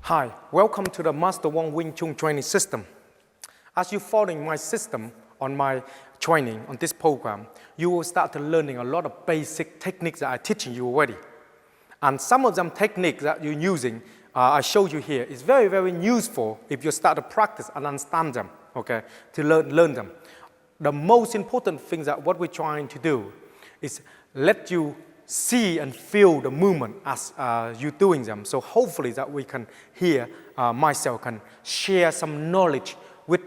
Hi, welcome to the Master Wong Wing Chun training system. As you're following my system on my training on this program, you will start to learning a lot of basic techniques that I'm teaching you already. And some of them techniques that you're using, I showed you here, is very, very useful if you start to practice and understand them, okay, to learn them. The most important thing that what we're trying to do is let you see and feel the movement as you're doing them. So hopefully that we can hear, myself can share some knowledge with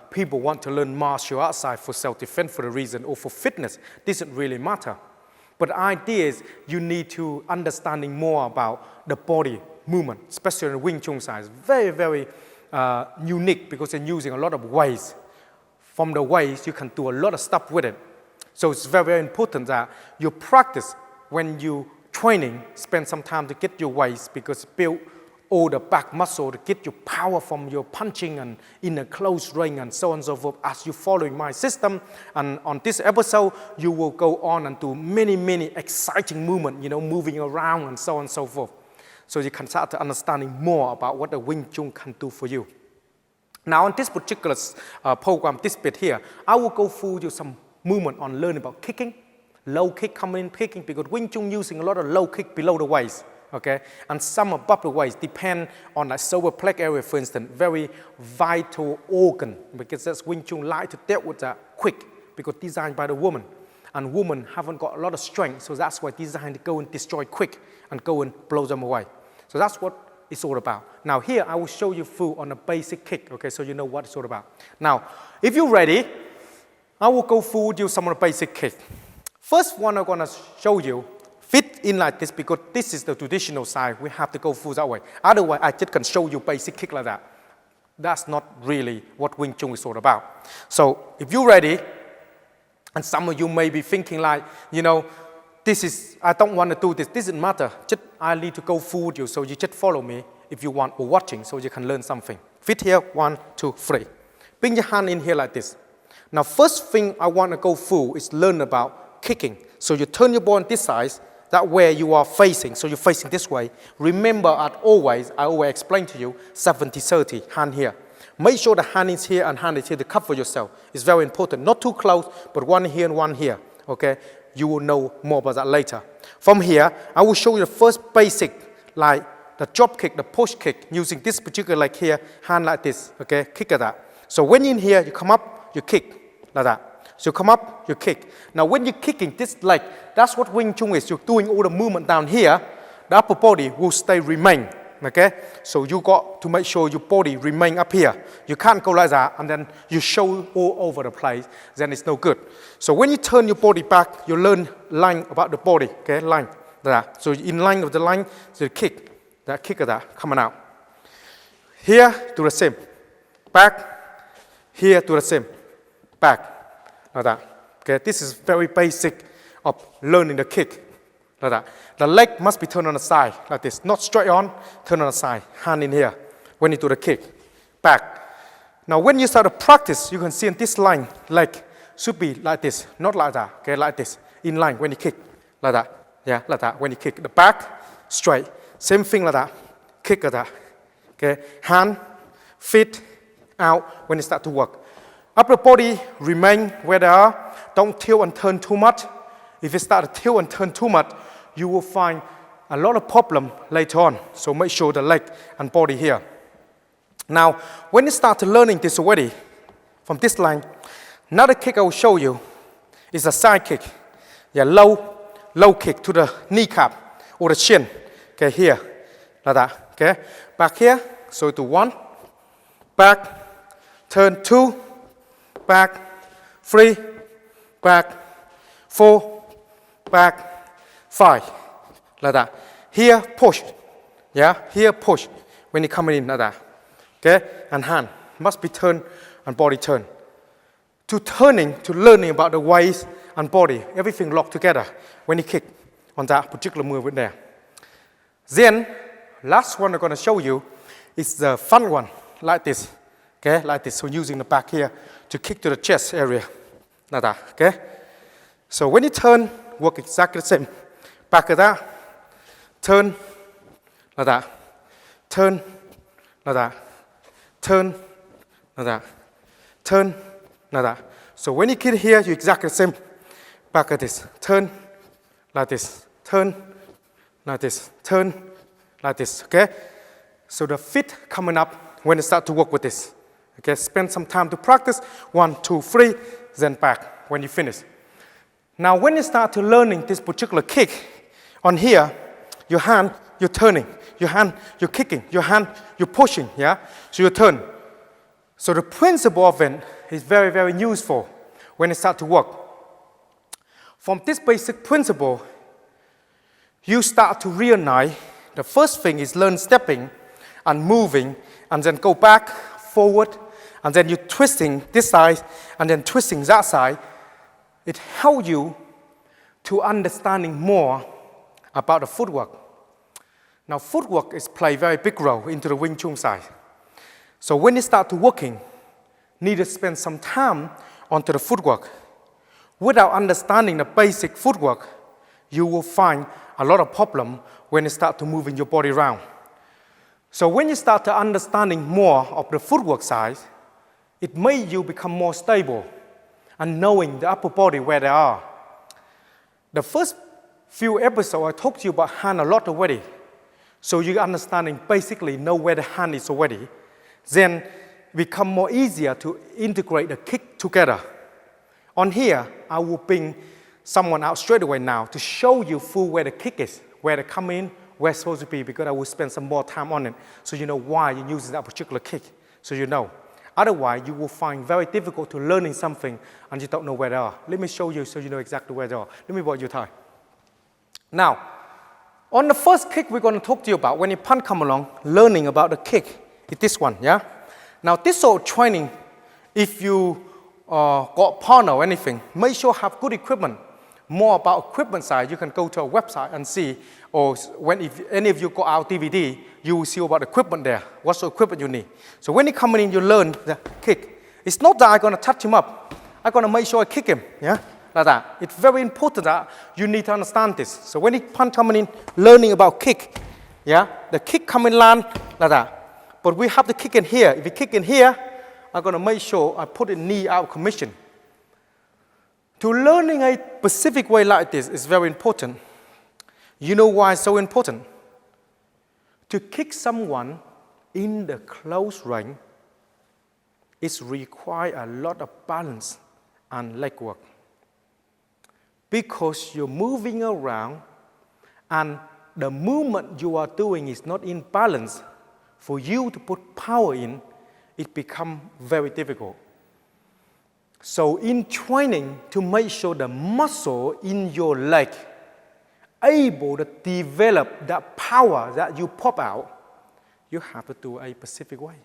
people who want to learn martial arts side for self-defense for a reason or for fitness. Doesn't really matter. But the idea is you need to understanding more about the body movement, especially in the Wing Chun side. It's very, very unique because they're using a lot of ways. From the ways, you can do a lot of stuff with it. So it's very, very important that you practice when you training, spend some time to get your waist because build all the back muscle to get your power from your punching and in a close range and so on and so forth. As you following my system, and on this episode, you will go on and do many, many exciting movements, moving around and so on and so forth. So you can start to understanding more about what the Wing Chun can do for you. Now on this particular program, this bit here, I will go through you some movement on learning about kicking, low kick coming in kicking, because Wing Chun using a lot of low kick below the waist, okay? And some above the waist, depend on the solar plexus area, for instance, very vital organ, because that's Wing Chun like to deal with that quick, because designed by the woman. And women haven't got a lot of strength, so that's why designed to go and destroy quick and go and blow them away. So that's what it's all about. Now here, I will show you through on a basic kick, okay, so you know what it's all about. Now, if you're ready, I will go through with you some of the basic kick. First one I'm going to show you, fit in like this because this is the traditional side. We have to go through that way. Otherwise, I just can show you basic kick like that. That's not really what Wing Chun is all about. So if you're ready, and some of you may be thinking like, I don't want to do this. This doesn't matter. Just I need to go through with you. So you just follow me if you want or watching so you can learn something. Fit here, 1, 2, 3. Bring your hand in here like this. Now, first thing I want to go through is learn about kicking. So you turn your ball on this side, that way you are facing, so you're facing this way. Remember, I always explain to you, 70-30, hand here. Make sure the hand is here and hand is here to cover yourself. It's very important. Not too close, but one here and one here, okay? You will know more about that later. From here, I will show you the first basic, like the drop kick, the push kick, using this particular leg here, hand like this, okay? Kick at that. So when you're in here, you come up, you kick, like that. So you come up, you kick. Now when you're kicking this leg, that's what Wing Chun is. You're doing all the movement down here, the upper body will remain, okay? So you got to make sure your body remain up here. You can't go like that and then you show all over the place, then it's no good. So when you turn your body back, you learn line about the body, okay? Line, like that. So in line of the line, so you kick, that kick of that coming out. Here, do the same. Back, here, do the same. Back. Like that. Okay, this is very basic of learning the kick. Like that. The leg must be turned on the side, like this. Not straight on, turn on the side. Hand in here when you do the kick. Back. Now when you start to practice, you can see in this line, leg should be like this. Not like that, okay, like this. In line when you kick. Like that. Yeah, like that. When you kick the back, straight. Same thing like that. Kick like that. Okay, hand, feet, out when you start to work. Upper body remain where they are. Don't tilt and turn too much. If you start to tilt and turn too much, you will find a lot of problem later on. So make sure the leg and body here. Now, when you start to learning this already, from this line, another kick I will show you is a side kick. Yeah, low kick to the kneecap or the shin. Okay, here, like that. Okay, back here. So do 1, back, turn 2. Back, 3, back, 4, back, 5, like that. Here, push, yeah, here, push, when you're coming in like that, okay? And hand must be turned and body turn. To turning, to learning about the waist and body, everything locked together when you kick on that particular move in there. Then, last one I'm going to show you is the fun one, like this. Okay, like this. So using the back here to kick to the chest area, like that. Okay. So when you turn, work exactly the same. Back of that, turn, like that. Turn, like that. Turn, like that. Turn, like that. So when you get here, you exactly the same. Back at this. Turn, like this. Turn, like this. Turn, like this. Okay? So the feet coming up when you start to work with this. Okay? Spend some time to practice. 1, 2, 3, then back when you finish. Now when you start to learning this particular kick, on here, your hand, you're turning. Your hand, you're kicking. Your hand, you're pushing. Yeah? So you turn. So the principle of it is very, very useful when you start to work. From this basic principle, you start to realize the first thing is learn stepping and moving, and then go back, forward, and then you're twisting this side, and then twisting that side. It helps you to understanding more about the footwork. Now, footwork is play a very big role into the Wing Chun side. So when you start to working, need to spend some time onto the footwork. Without understanding the basic footwork, you will find a lot of problem when you start to moving your body around. So when you start to understanding more of the footwork side, it makes you become more stable and knowing the upper body where they are. The first few episodes, I talked to you about hand a lot already. So you understanding basically know where the hand is already. Then become more easier to integrate the kick together. On here, I will bring someone out straight away now to show you full where the kick is, where they come in, where it's supposed to be, because I will spend some more time on it so you know why you're using that particular kick, so you know. Otherwise, you will find very difficult to learning something and you don't know where they are. Let me show you so you know exactly where they are. Let me watch your time. Now, on the first kick we're going to talk to you about, when your punch come along, learning about the kick, is this one, yeah? Now, this sort of training, if you got partner or anything, make sure have good equipment. More about equipment side, you can go to our website and see, or if any of you got our DVD, you will see about the equipment there, what sort of equipment you need. So when you come in, you learn the kick. It's not that I'm going to touch him up. I'm going to make sure I kick him, yeah, like that. It's very important that you need to understand this. So when you punch coming in, learning about kick, yeah, the kick coming land, like that. But we have the kick in here. If you kick in here, I'm going to make sure I put the knee out of commission. To learning a specific way like this is very important. You know why it's so important? To kick someone in the close range, it requires a lot of balance and leg work. Because you're moving around and the movement you are doing is not in balance, for you to put power in, it becomes very difficult. So in training, to make sure the muscle in your leg able to develop that power that you pop out, you have to do a specific way.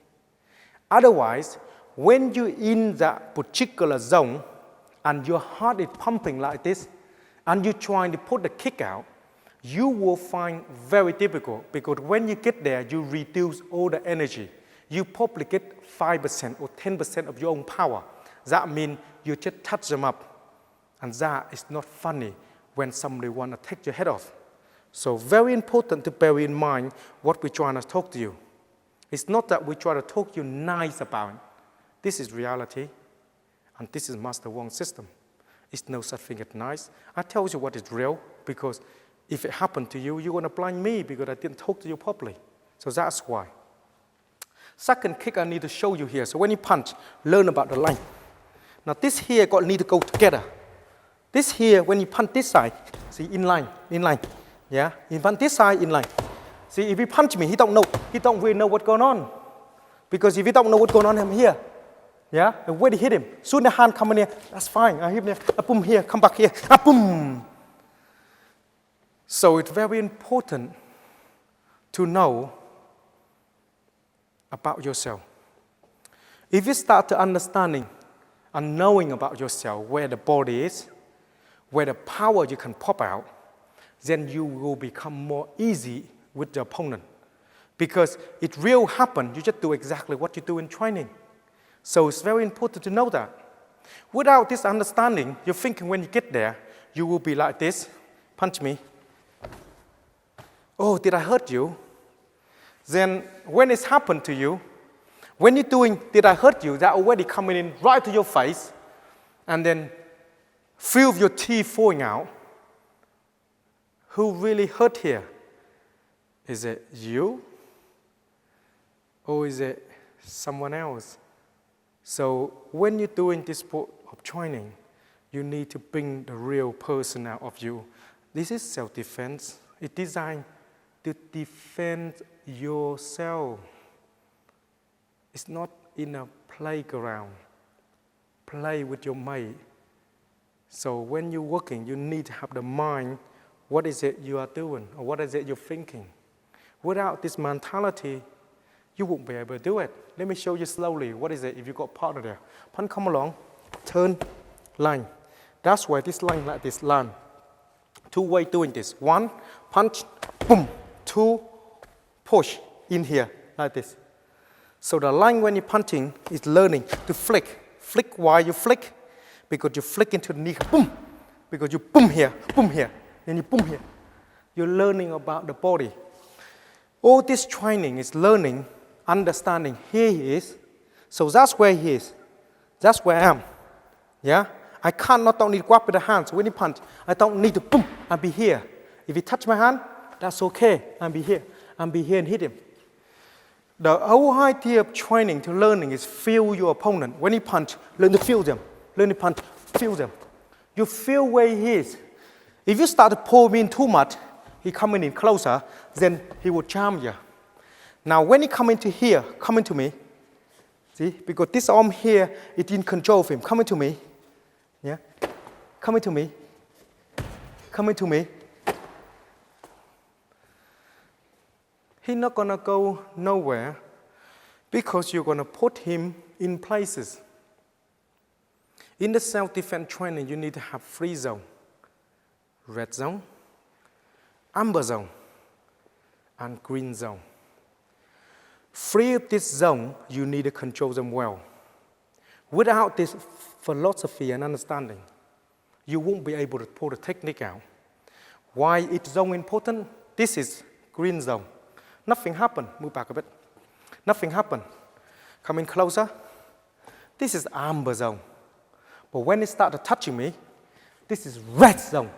Otherwise, when you're in that particular zone and your heart is pumping like this, and you're trying to put the kick out, you will find very difficult, because when you get there, you reduce all the energy. You probably get 5% or 10% of your own power. That means you just touch them up. And that is not funny when somebody want to take your head off. So very important to bear in mind what we're trying to talk to you. It's not that we try to talk you nice about it. This is reality. And this is Master Wong's system. It's no such thing as nice. I tell you what is real, because if it happened to you, you're going to blame me because I didn't talk to you properly. So that's why. Second kick I need to show you here. So when you punch, learn about the line. Now this here need to go together. This here, when you punch this side, see, in line. Yeah, you punch this side, in line. See, if he punch me, he don't really know what's going on. Because if he don't know what's going on, I'm here. Yeah, and where he hit him. Soon the hand come in here, that's fine. I hit him there, boom here, come back here, boom. So it's very important to know about yourself. If you start to understanding and knowing about yourself, where the body is, where the power you can pop out, then you will become more easy with the opponent. Because it will happen, you just do exactly what you do in training. So it's very important to know that. Without this understanding, you're thinking when you get there, you will be like this, punch me. Oh, did I hurt you? Then when it's happened to you, when you're doing, did I hurt you? That already coming in right to your face, and then feel your teeth falling out. Who really hurt here? Is it you? Or is it someone else? So when you're doing this sport of training, you need to bring the real person out of you. This is self-defense. It's designed to defend yourself. It's not in a playground. Play with your mate. So when you're working, you need to have the mind, what is it you are doing, or what is it you're thinking. Without this mentality, you won't be able to do it. Let me show you slowly. What is it if you got partner there? Punch, come along, turn, line. That's why this line like this, line. Two ways doing this. One, punch, boom. Two, push in here, like this. So the line when you're punching is learning to flick. Flick, why you flick? Because you flick into the knee, boom. Because you boom here, then you boom here. You're learning about the body. All this training is learning, understanding. Here he is. So that's where he is. That's where I am. Yeah? I can't not only grab with the hands. When you punch, I don't need to boom and be here. If you touch my hand, that's okay. And be here. And be here and hit him. The whole idea of training to learning is feel your opponent. When you punch, learn to feel them. Learn to punch, feel them. You feel where he is. If you start to pull him in too much, he coming in closer, then he will charm you. Now when he come into here, coming to me, see, because this arm here, it in control of him. Coming to me, yeah, coming to me, coming to me. He's not gonna go nowhere because you're gonna put him in places. In the self-defense training, you need to have 3 zones. Red zone, amber zone, and green zone. 3 of this zone, you need to control them well. Without this philosophy and understanding, you won't be able to pull the technique out. Why each zone important? This is green zone. Nothing happened. Move back a bit. Nothing happened. Come in closer. This is amber zone. But when it started touching me, this is red zone.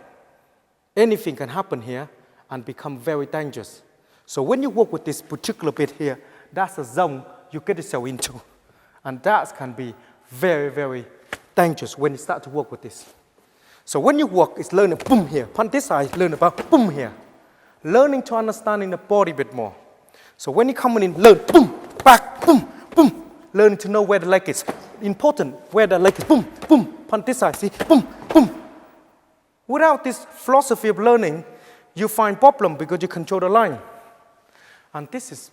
Anything can happen here and become very dangerous. So when you work with this particular bit here, that's a zone you get yourself into. And that can be very, very dangerous when you start to work with this. So when you work, it's learning boom here. Punch this side, learn about boom here. Learning to understanding the body a bit more. So when you come in, learn boom, back, boom, boom. Learning to know where the leg is. Important, where the leg is, boom, boom. Punch this side, see, boom, boom. Without this philosophy of learning, you find problem because you control the line. And this is,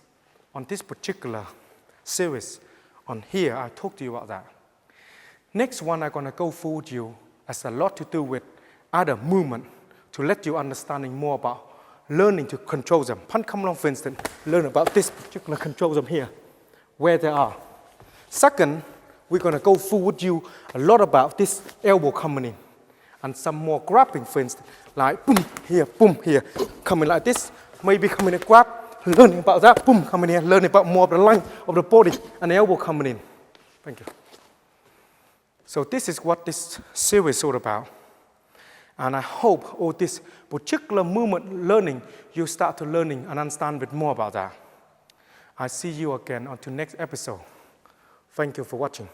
on this particular series, on here, I talked to you about that. Next one I'm gonna go through with you has a lot to do with other movement to let you understanding more about learning to control them. Punch come along, for instance, learn about this particular control them here, where they are. Second, we're gonna go through with you a lot about this elbow coming in. And some more grabbing, for instance, like boom here, coming like this, maybe coming and grab, learning about that, boom, coming here, learning about more of the line of the body and the elbow coming in. Thank you. So this is what this series is all about. And I hope all this particular movement learning, you start to learning and understand a bit more about that. I see you again on to next episode. Thank you for watching.